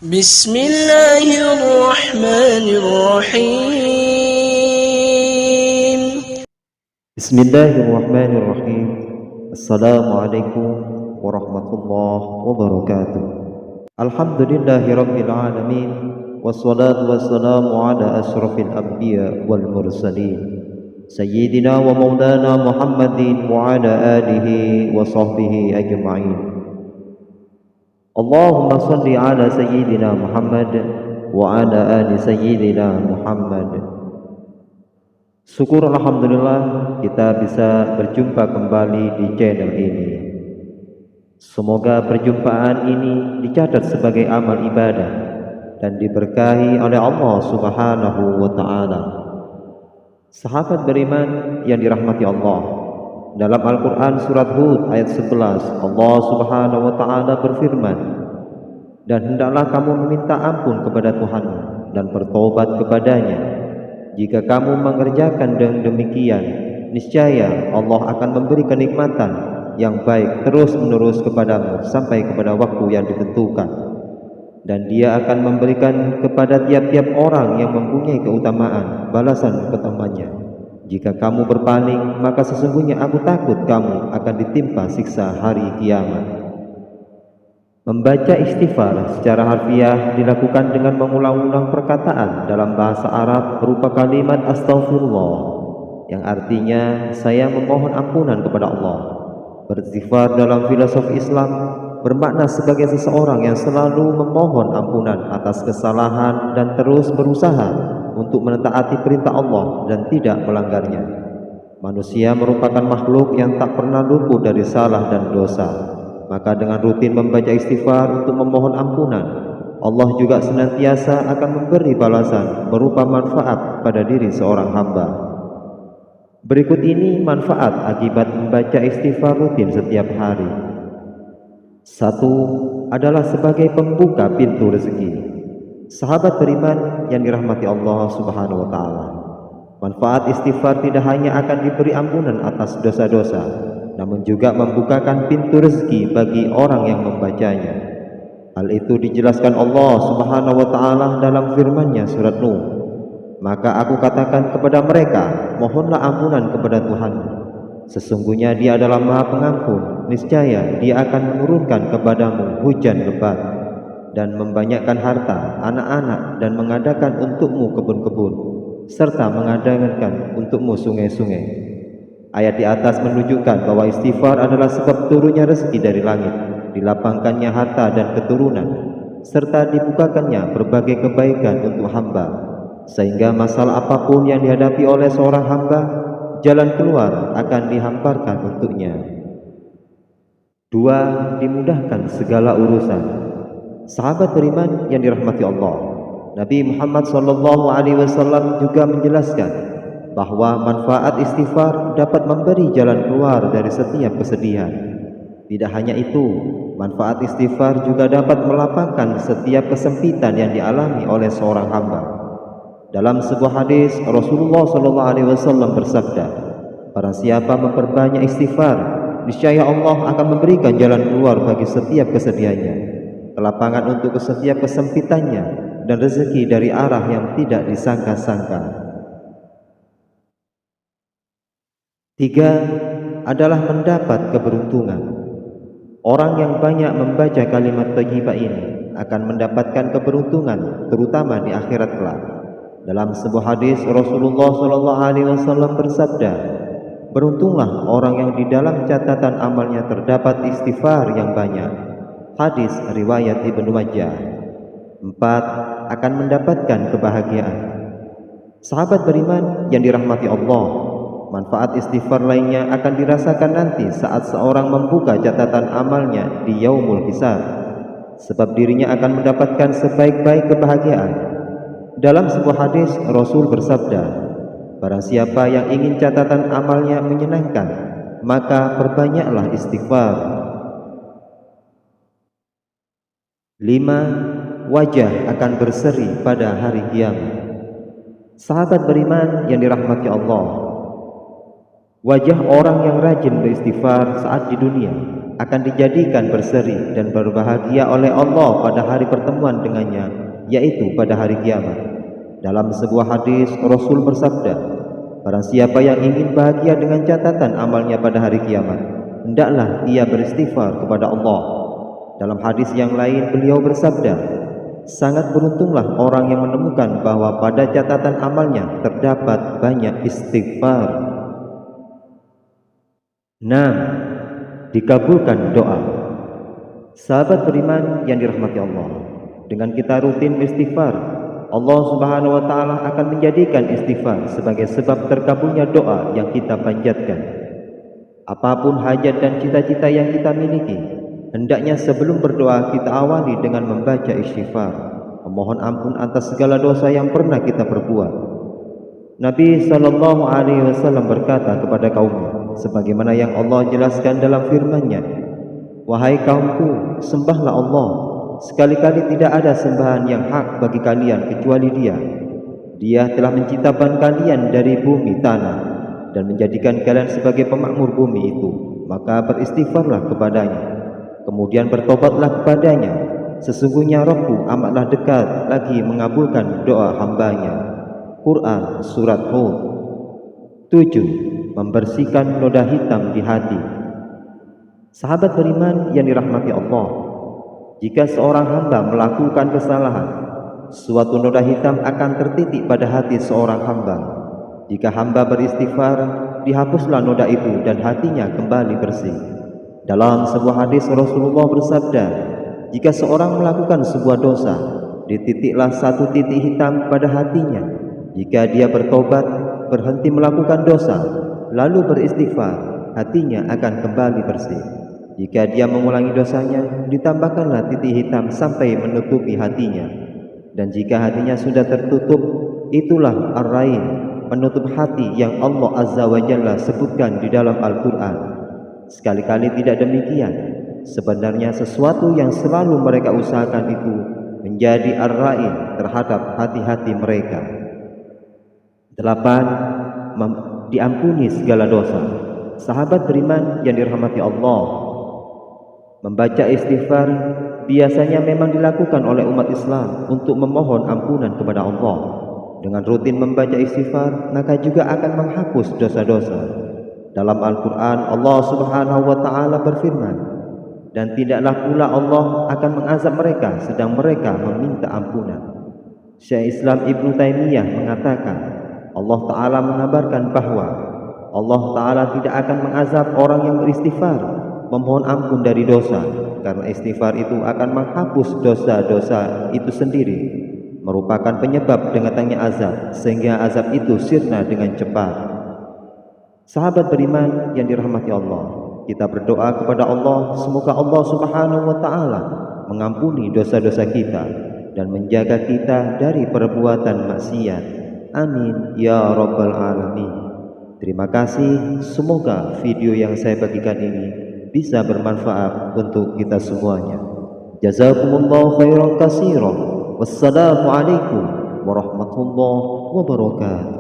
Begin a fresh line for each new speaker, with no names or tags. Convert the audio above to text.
بسم الله الرحمن الرحيم
بسم الله الرحمن الرحيم. السلام عليكم ورحمة الله وبركاته. الحمد لله رب العالمين، والصلاة والسلام على أشرف الأنبياء والمرسلين سيدنا ومولانا محمد وعلى آله وصحبه أجمعين. اللهم صل على سيدنا محمد وعلى آل سيدنا محمد. Syukur alhamdulillah kita bisa berjumpa kembali di channel ini. Semoga perjumpaan ini dicatat sebagai amal ibadah dan diberkahi oleh Allah Subhanahu wa taala. Sahabat beriman yang dirahmati Allah, dalam Al-Qur'an surat Hud ayat 11, Allah Subhanahu wa taala berfirman, "Dan hendaklah kamu meminta ampun kepada Tuhanmu dan bertobat kepadanya. Jika kamu mengerjakan demikian, niscaya Allah akan memberi kenikmatan yang baik terus-menerus kepadamu sampai kepada waktu yang ditentukan. Dan Dia akan memberikan kepada tiap-tiap orang yang mempunyai keutamaan balasan utamanya. Jika kamu berpaling, maka sesungguhnya aku takut kamu akan ditimpa siksa hari kiamat." Membaca istighfar secara harfiah dilakukan dengan mengulang-ulang perkataan dalam bahasa Arab berupa kalimat astaghfirullah, yang artinya saya memohon ampunan kepada Allah. Beristighfar dalam filosofi Islam bermakna sebagai seseorang yang selalu memohon ampunan atas kesalahan dan terus berusaha untuk menetaati perintah Allah dan tidak melanggarnya. Manusia merupakan makhluk yang tak pernah luput dari salah dan dosa. Maka dengan rutin membaca istighfar untuk memohon ampunan, Allah juga senantiasa akan memberi balasan berupa manfaat pada diri seorang hamba. Berikut ini manfaat akibat membaca istighfar rutin setiap hari. 1. Adalah sebagai pembuka pintu rezeki. Sahabat beriman yang dirahmati Allah Subhanahu wa taala, manfaat istighfar tidak hanya akan diberi ampunan atas dosa-dosa, namun juga membukakan pintu rezeki bagi orang yang membacanya. Hal itu dijelaskan Allah Subhanahu wa taala dalam firman-Nya surat Nuh. "Maka aku katakan kepada mereka, mohonlah ampunan kepada Tuhanmu. Sesungguhnya Dia adalah Maha Pengampun. Niscaya Dia akan menurunkan kepadamu hujan lebat dan membanyakkan harta, anak-anak, dan mengadakan untukmu kebun-kebun, serta mengadakan untukmu sungai-sungai." Ayat di atas menunjukkan bahwa istighfar adalah sebab turunnya rezeki dari langit, dilapangkannya harta dan keturunan, serta dibukakannya berbagai kebaikan untuk hamba, sehingga masalah apapun yang dihadapi oleh seorang hamba, jalan keluar akan dihamparkan untuknya. 2. Dimudahkan segala urusan. Sahabat beriman yang dirahmati Allah, Nabi Muhammad SAW juga menjelaskan bahwa manfaat istighfar dapat memberi jalan keluar dari setiap kesedihan. Tidak hanya itu, manfaat istighfar juga dapat melapangkan setiap kesempitan yang dialami oleh seorang hamba. Dalam sebuah hadis, Rasulullah SAW bersabda, "Barang siapa memperbanyak istighfar, niscaya Allah akan memberikan jalan keluar bagi setiap kesedihannya, kelapangan untuk setiap kesempitannya, dan rezeki dari arah yang tidak disangka-sangka." 3. Adalah mendapat keberuntungan. Orang yang banyak membaca kalimat thayyibah ini akan mendapatkan keberuntungan, terutama di akhirat kelak. Dalam sebuah hadis, Rasulullah SAW bersabda, "Beruntunglah orang yang di dalam catatan amalnya terdapat istighfar yang banyak." Hadis riwayat Ibnu Majah. 4. Akan mendapatkan kebahagiaan. Sahabat beriman yang dirahmati Allah, manfaat istighfar lainnya akan dirasakan nanti saat seorang membuka catatan amalnya di yaumul hisab, sebab dirinya akan mendapatkan sebaik-baik kebahagiaan. Dalam sebuah hadis, Rasul bersabda, "Barang siapa yang ingin catatan amalnya menyenangkan, maka perbanyaklah istighfar." 5. Wajah akan berseri pada hari kiamat. Sahabat beriman yang dirahmati Allah, wajah orang yang rajin beristighfar saat di dunia akan dijadikan berseri dan berbahagia oleh Allah pada hari pertemuan dengannya, yaitu pada hari kiamat. Dalam sebuah hadis Rasul bersabda, barang siapa yang ingin bahagia dengan catatan amalnya pada hari kiamat, hendaklah ia beristighfar kepada Allah. Dalam hadis yang lain beliau bersabda, sangat beruntunglah orang yang menemukan bahwa pada catatan amalnya terdapat banyak istighfar. 6. Dikabulkan doa. Sahabat beriman yang dirahmati Allah, dengan kita rutin beristighfar, Allah Subhanahu wa taala akan menjadikan istighfar sebagai sebab terkabulnya doa yang kita panjatkan. Apapun hajat dan cita-cita yang kita miliki, hendaknya sebelum berdoa kita awali dengan membaca istighfar, memohon ampun atas segala dosa yang pernah kita perbuat. Nabi SAW berkata kepada kaumnya, sebagaimana yang Allah jelaskan dalam firman-Nya, wahai kaumku, sembahlah Allah, sekali-kali tidak ada sembahan yang hak bagi kalian kecuali Dia. Dia telah menciptakan kalian dari bumi tanah dan menjadikan kalian sebagai pemakmur bumi itu, maka beristighfarlah kepadanya, kemudian bertobatlah kepadanya. Sesungguhnya Rabbku amatlah dekat lagi mengabulkan doa hambanya. Quran Surat Hud. 7. Membersihkan noda hitam di hati. Sahabat beriman yang dirahmati Allah, jika seorang hamba melakukan kesalahan, suatu noda hitam akan tertitik pada hati seorang hamba. Jika hamba beristighfar, dihapuslah noda itu dan hatinya kembali bersih. Dalam sebuah hadis Rasulullah bersabda, jika seorang melakukan sebuah dosa, dititiklah satu titik hitam pada hatinya. Jika dia bertobat, berhenti melakukan dosa, lalu beristighfar, hatinya akan kembali bersih. Jika dia mengulangi dosanya, ditambahkanlah titik hitam sampai menutupi hatinya. Dan jika hatinya sudah tertutup, itulah ar-rain, penutup hati yang Allah Azza wa Jalla sebutkan di dalam Al-Quran. Sekali-kali tidak demikian. Sebenarnya sesuatu yang selalu mereka usahakan itu menjadi ar-rain terhadap hati-hati mereka. 8. Diampuni segala dosa. Sahabat beriman yang dirahmati Allah, membaca istighfar biasanya memang dilakukan oleh umat Islam untuk memohon ampunan kepada Allah. Dengan rutin membaca istighfar, maka juga akan menghapus dosa-dosa. Dalam Al-Quran, Allah Subhanahu wa ta'ala berfirman, dan tidaklah pula Allah akan mengazab mereka sedang mereka meminta ampunan. Syekh Islam Ibnu Taimiyah mengatakan, Allah Ta'ala mengabarkan bahwa Allah Ta'ala tidak akan mengazab orang yang beristighfar, memohon ampun dari dosa, karena istighfar itu akan menghapus dosa-dosa itu sendiri, merupakan penyebab datangnya azab, sehingga azab itu sirna dengan cepat. Sahabat beriman yang dirahmati Allah, kita berdoa kepada Allah, semoga Allah Subhanahu wa ta'ala mengampuni dosa-dosa kita dan menjaga kita dari perbuatan maksiat. Amin ya rabbal alamin. Terima kasih. Semoga video yang saya bagikan ini bisa bermanfaat untuk kita semuanya. Jazakumullahu khairan katsiran. Wassalamualaikum warahmatullahi wabarakatuh.